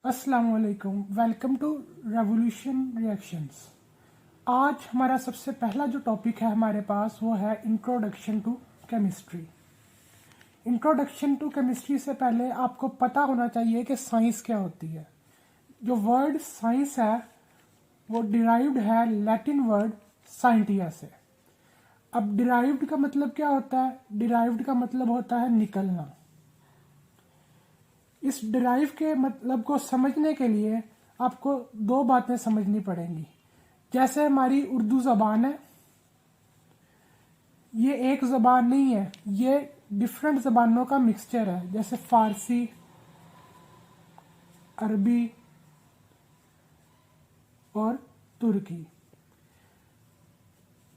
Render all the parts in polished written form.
अस्सलाम वालेकुम, welcome to revolution reactions. आज हमारा सबसे पहला जो टॉपिक है हमारे पास वो है introduction to chemistry. Introduction to chemistry से पहले आपको पता होना चाहिए कि साइंस क्या होती है। जो वर्ड साइंस है वो डिराइव्ड है लैटिन वर्ड साइंटिया से। अब डिराइव्ड का मतलब क्या होता है? डिराइव्ड का मतलब होता है निकलना। इस डिराइव के मतलब को समझने के लिए आपको दो बातें समझनी पड़ेंगी। जैसे हमारी उर्दू ज़बान है, ये एक ज़बान नहीं है, ये डिफरेंट ज़बानों का मिक्सचर है। जैसे फारसी, अरबी और तुर्की,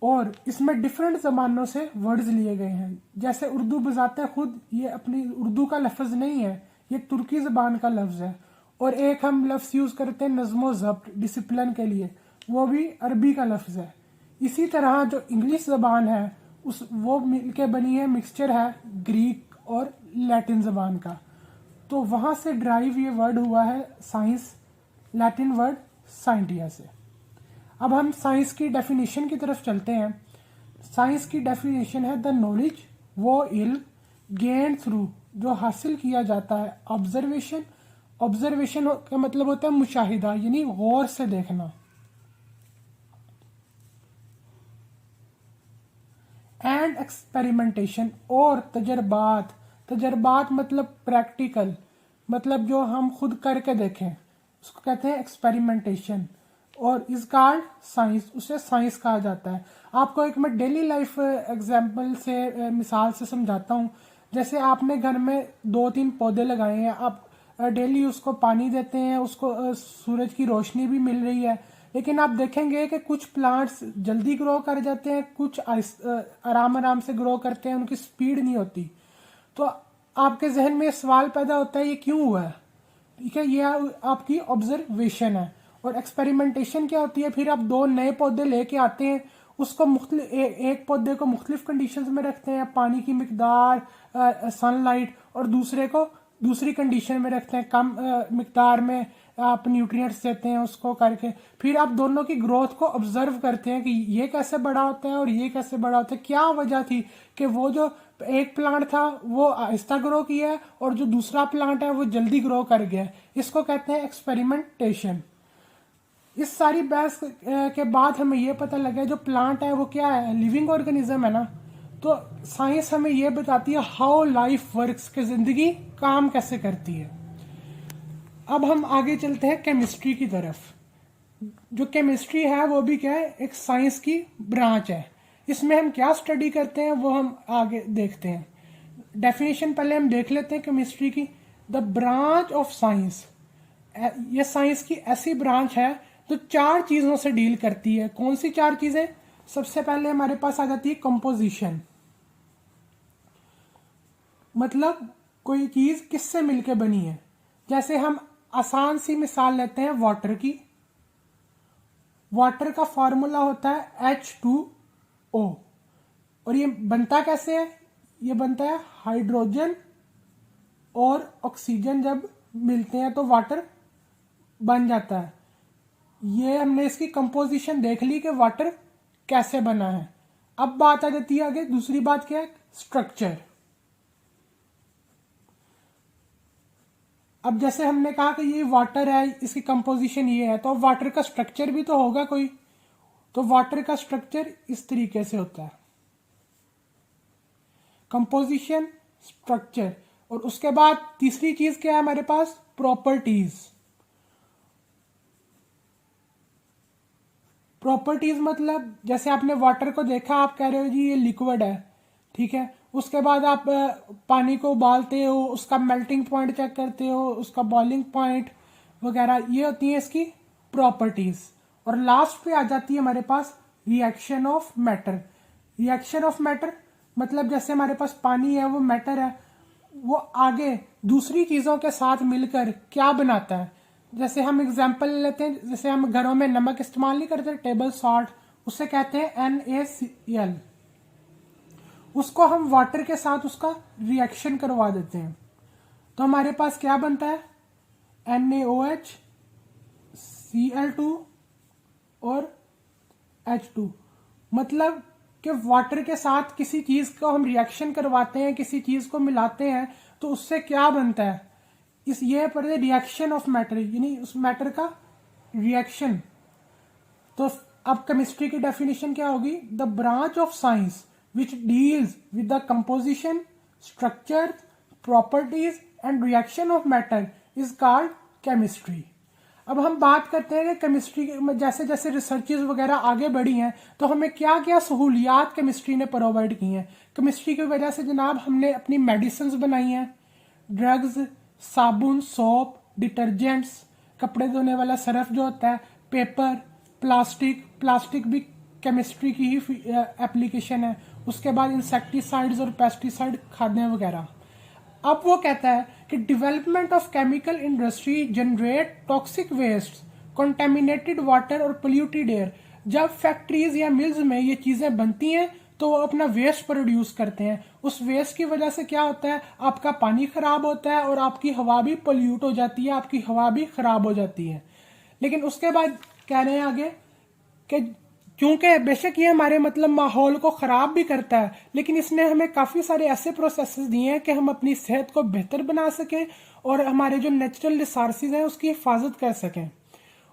और इसमें डिफरेंट ज़बानों से वर्ड्स लिए गए हैं। जैसे उर्दू बजाते खुद ये अपनी उर्दू का लफ्ज़ नहीं है, ये तुर्की ज़बान का लफ्ज़ है। और एक हम लफ्ज़ यूज़ करते हैं नज़्मो ज़ब्त, डिसिप्लिन के लिए, वो भी अरबी का लफ्ज़ है। इसी तरह जो इंग्लिश ज़बान है वो मिलके बनी है, मिक्सचर है ग्रीक और लैटिन ज़बान का। तो वहाँ से ड्राइव ये वर्ड हुआ है साइंस, लैटिन वर्ड साइंटिया से। अब हम साइंस की डेफिनेशन की तरफ चलते हैं। साइंस की डेफिनेशन है द नॉलेज, वो इल्म गेन थ्रू, जो हासिल किया जाता है ऑब्जर्वेशन। ऑब्जर्वेशन का मतलब होता है मुशाहिदा, यानी गौर से देखना। एंड एक्सपेरिमेंटेशन, और तजर्बात। तजर्बात मतलब प्रैक्टिकल, मतलब जो हम खुद करके देखें, उसको कहते हैं एक्सपेरिमेंटेशन। और इस कार्ड साइंस, उसे साइंस कहा जाता है। आपको एक मैं डेली लाइफ एग्जांपल से, मिसाल से समझाता हूँ। जैसे आपने घर में 2-3 पौधे लगाए हैं, आप डेली उसको पानी देते हैं, उसको सूरज की रोशनी भी मिल रही है, लेकिन आप देखेंगे कि कुछ प्लांट्स जल्दी ग्रो कर जाते हैं, कुछ आराम आराम से ग्रो करते हैं, उनकी स्पीड नहीं होती। तो आपके जहन में सवाल पैदा होता है ये क्यों हुआ है? ठीक है, ये आपकी ऑब्जर्वेशन है। और एक्सपेरिमेंटेशन क्या होती है? फिर आप 2 नए पौधे लेके आते हैं, उसको एक पौधे को मुख्तलिफ कंडीशंस में रखते हैं, पानी की मिकदार, सनलाइट, और दूसरे को दूसरी कंडीशन में रखते हैं, कम मिकदार में आप न्यूट्रिएंट्स देते हैं उसको करके। फिर आप दोनों की ग्रोथ को ऑब्जर्व करते हैं कि ये कैसे बड़ा होता है और ये कैसे बड़ा होता है। क्या वजह थी कि वो जो एक प्लांट था वो आहिस्ता ग्रो किया है और जो दूसरा प्लांट है वो जल्दी ग्रो कर गया है। इसको कहते हैं एक्सपेरिमेंटेशन। इस सारी बहस के बाद हमें ये पता लगा जो प्लांट है वो क्या है, लिविंग ऑर्गेनिज्म है ना। तो साइंस हमें ये बताती है हाउ लाइफ वर्क्स, के जिंदगी काम कैसे करती है। अब हम आगे चलते हैं केमिस्ट्री की तरफ। जो केमिस्ट्री है वो भी क्या है, एक साइंस की ब्रांच है। इसमें हम क्या स्टडी करते हैं वो हम आगे देखते हैं। डेफिनेशन पहले हम देख लेते हैं केमिस्ट्री की। द ब्रांच ऑफ साइंस, ये साइंस की ऐसी ब्रांच है जो 4 चीजों से डील करती है। कौन सी 4 चीजें? सबसे पहले हमारे पास आ जाती है कंपोजिशन, मतलब कोई चीज किससे मिलके बनी है। जैसे हम आसान सी मिसाल लेते हैं वाटर की। वाटर का फॉर्मूला होता है H2O, और ये बनता कैसे है? ये बनता है हाइड्रोजन और ऑक्सीजन जब मिलते हैं तो वाटर बन जाता है। ये हमने इसकी कंपोजिशन देख ली कि वाटर कैसे बना है। अब बात आ जाती है आगे, दूसरी बात क्या है? स्ट्रक्चर। अब जैसे हमने कहा कि ये वाटर है, इसकी कंपोजिशन ये है, तो अब वाटर का स्ट्रक्चर भी तो होगा कोई। तो वाटर का स्ट्रक्चर इस तरीके से होता है, कंपोजिशन, स्ट्रक्चर। और उसके बाद तीसरी चीज क्या है हमारे पास? प्रॉपर्टीज। प्रॉपर्टीज मतलब जैसे आपने वाटर को देखा, आप कह रहे हो जी ये लिक्विड है, ठीक है। उसके बाद आप पानी को उबालते हो, उसका मेल्टिंग पॉइंट चेक करते हो, उसका बॉइलिंग पॉइंट वगैरह, ये होती है इसकी प्रॉपर्टीज। और लास्ट पे आ जाती है हमारे पास reaction of matter. Reaction of matter मतलब जैसे हमारे पास पानी है, वो मैटर है, वो आगे दूसरी चीजों के साथ मिलकर क्या बनाता है। जैसे हम एग्जाम्पल लेते हैं, जैसे हम घरों में नमक इस्तेमाल नहीं करते, टेबल सॉल्ट, उसे कहते हैं NaCl। उसको हम वाटर के साथ उसका रिएक्शन करवा देते हैं, तो हमारे पास क्या बनता है? NaOH, Cl2 और H2। मतलब कि वाटर के साथ किसी चीज़ को हम रिएक्शन करवाते हैं, किसी चीज़ को मिलाते हैं, तो उससे क्या बनता है, इस ये पर रिएक्शन ऑफ मैटर, यानी उस मैटर का रिएक्शन। तो अब केमिस्ट्री की डेफिनेशन क्या होगी? The branch of science which deals with the composition, structure, properties and reaction of matter is called chemistry. अब हम बात करते हैं कि केमिस्ट्री में जैसे जैसे रिसर्चेज वगैरह आगे बढ़ी हैं तो हमें क्या क्या सहूलियात केमिस्ट्री ने प्रोवाइड की हैं। केमिस्ट्री की वजह से जनाब हमने अपनी मेडिसिन्स बनाई हैं, ड्रग्स, साबुन, सोप, डिटर्जेंट्स, कपड़े धोने वाला सर्फ जो होता है, पेपर, प्लास्टिक भी केमिस्ट्री की ही एप्लीकेशन है। उसके बाद इंसेक्टिसाइड्स और पेस्टिसाइड, खादें वगैरह। अब वो कहता है कि development of chemical industry generate toxic waste, contaminated water और पोल्यूटेड एयर। जब फैक्ट्रीज या मिल्स में ये चीज़ें बनती हैं तो वो अपना वेस्ट प्रोड्यूस करते हैं। उस वेस्ट की वजह से क्या होता है, आपका पानी खराब होता है और आपकी हवा भी पोल्यूट हो जाती है, आपकी हवा भी खराब हो जाती है। लेकिन उसके बाद कह रहे हैं आगे कि क्योंकि बेशक ये हमारे मतलब माहौल को ख़राब भी करता है, लेकिन इसने हमें काफ़ी सारे ऐसे प्रोसेसेस दिए हैं कि हम अपनी सेहत को बेहतर बना सकें और हमारे जो नेचुरल रिसोर्सेज हैं उसकी हिफाजत कर सकें।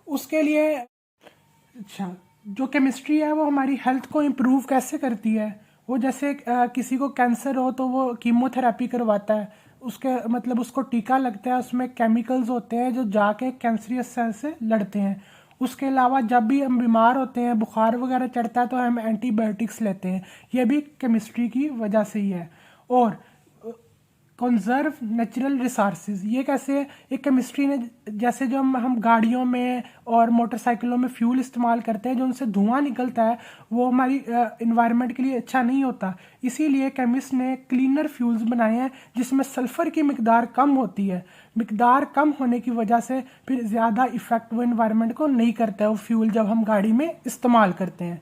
उसके लिए अच्छा, जो केमिस्ट्री है वो हमारी हेल्थ को इम्प्रूव कैसे करती है। वो जैसे किसी को कैंसर हो तो वो कीमोथेरेपी करवाता है, उसके मतलब उसको टीका लगता है, उसमें केमिकल्स होते हैं जो जाके कैंसरियस सेल से लड़ते हैं। उसके अलावा जब भी हम बीमार होते हैं, बुखार वगैरह चढ़ता है तो हम एंटीबायोटिक्स लेते हैं, ये भी केमिस्ट्री की वजह से ही है। और कंजर्व नेचुरल रिसोर्सेज, ये कैसे है, एक केमिस्ट्री ने जैसे जो हम गाड़ियों में और मोटरसाइकिलों में फ्यूल इस्तेमाल करते हैं, जो उनसे धुआं निकलता है वो हमारी इन्वायरमेंट के लिए अच्छा नहीं होता। इसीलिए केमिस्ट ने क्लीनर फ्यूल्स बनाए हैं जिसमें सल्फ़र की मिकदार कम होती है। मिकदार कम होने की वजह से फिर ज़्यादा इफ़ेक्ट वो इन्वायरमेंट को नहीं करता है वो फ्यूल जब हम गाड़ी में इस्तेमाल करते हैं।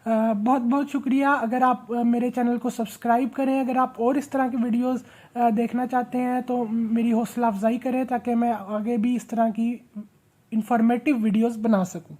बहुत बहुत शुक्रिया। अगर आप मेरे चैनल को सब्सक्राइब करें, अगर आप और इस तरह की वीडियोस देखना चाहते हैं तो मेरी हौसला अफजाई करें ताकि मैं आगे भी इस तरह की इंफॉर्मेटिव वीडियोस बना सकूं।